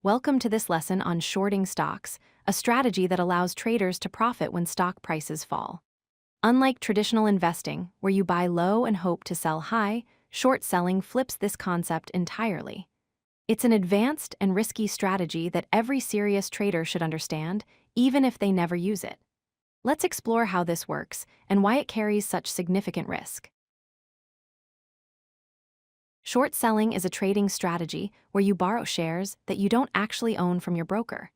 Welcome to this lesson on shorting stocks, a strategy that allows traders to profit when stock prices fall. Unlike traditional investing, where you buy low and hope to sell high, short selling flips this concept entirely. It's an advanced and risky strategy that every serious trader should understand, even if they never use it. Let's explore how this works and why it carries such significant risk. Short selling is a trading strategy where you borrow shares that you don't actually own from your broker.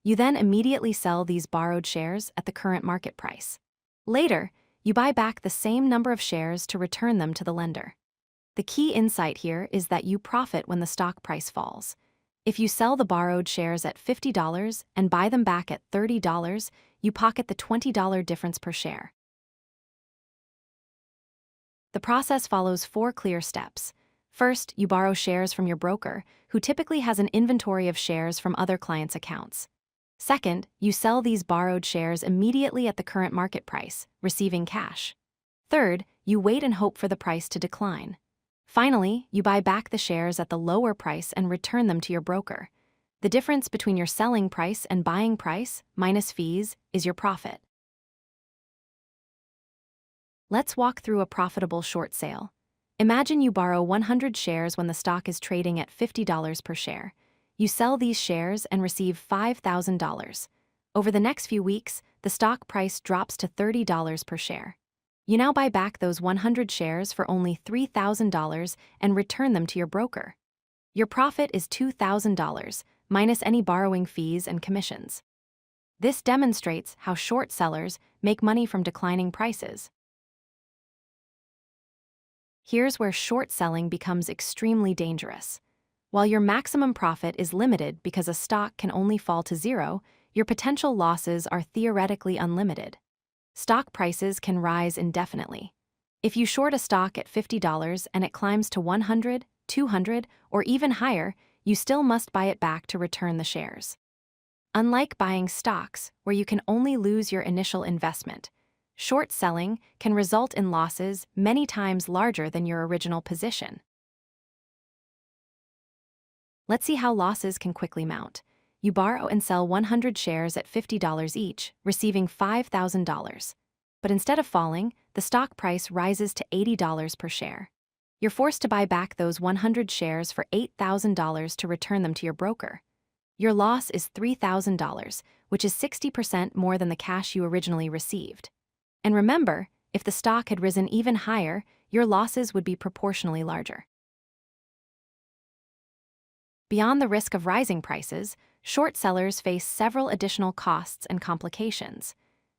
You then immediately sell these borrowed shares at the current market price. Later, you buy back the same number of shares to return them to the lender. The key insight here is that you profit when the stock price falls. If you sell the borrowed shares at $50 and buy them back at $30, you pocket the $20 difference per share. The process follows 4 clear steps. First, you borrow shares from your broker, who typically has an inventory of shares from other clients' accounts. Second, you sell these borrowed shares immediately at the current market price, receiving cash. Third, you wait and hope for the price to decline. Finally, you buy back the shares at the lower price and return them to your broker. The difference between your selling price and buying price, minus fees, is your profit. Let's walk through a profitable short sale. Imagine you borrow 100 shares when the stock is trading at $50 per share. You sell these shares and receive $5,000. Over the next few weeks, the stock price drops to $30 per share. You now buy back those 100 shares for only $3,000 and return them to your broker. Your profit is $2,000, minus any borrowing fees and commissions. This demonstrates how short sellers make money from declining prices. Here's where short selling becomes extremely dangerous. While your maximum profit is limited because a stock can only fall to zero, your potential losses are theoretically unlimited. Stock prices can rise indefinitely. If you short a stock at $50 and it climbs to $100, $200, or even higher, you still must buy it back to return the shares. Unlike buying stocks, where you can only lose your initial investment, short selling can result in losses many times larger than your original position. Let's see how losses can quickly mount. You borrow and sell 100 shares at $50 each, receiving $5,000. But instead of falling, the stock price rises to $80 per share. You're forced to buy back those 100 shares for $8,000 to return them to your broker. Your loss is $3,000, which is 60% more than the cash you originally received. And remember, if the stock had risen even higher, your losses would be proportionally larger. Beyond the risk of rising prices, short sellers face several additional costs and complications.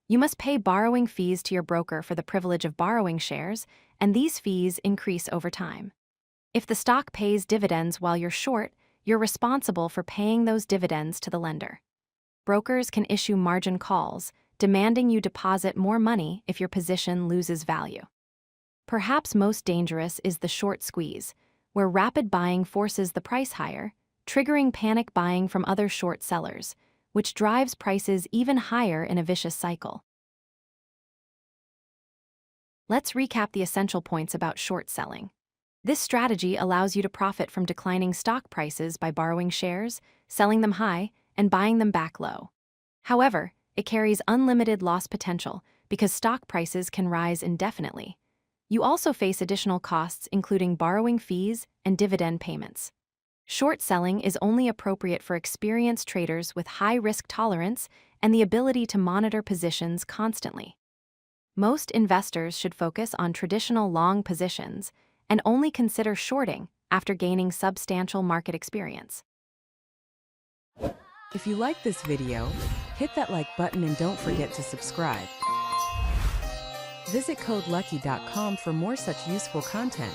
You must pay borrowing fees to your broker for the privilege of borrowing shares, and these fees increase over time. If the stock pays dividends while you're short, you're responsible for paying those dividends to the lender. Brokers can issue margin calls, demanding you deposit more money if your position loses value. Perhaps most dangerous is the short squeeze, where rapid buying forces the price higher, triggering panic buying from other short sellers, which drives prices even higher in a vicious cycle. Let's recap the essential points about short selling. This strategy allows you to profit from declining stock prices by borrowing shares, selling them high, and buying them back low. However, it carries unlimited loss potential because stock prices can rise indefinitely. You also face additional costs including borrowing fees and dividend payments. Short selling is only appropriate for experienced traders with high risk tolerance and the ability to monitor positions constantly. Most investors should focus on traditional long positions and only consider shorting after gaining substantial market experience. If you like this video, hit that like button and don't forget to subscribe. Visit CodeLucky.com for more such useful content.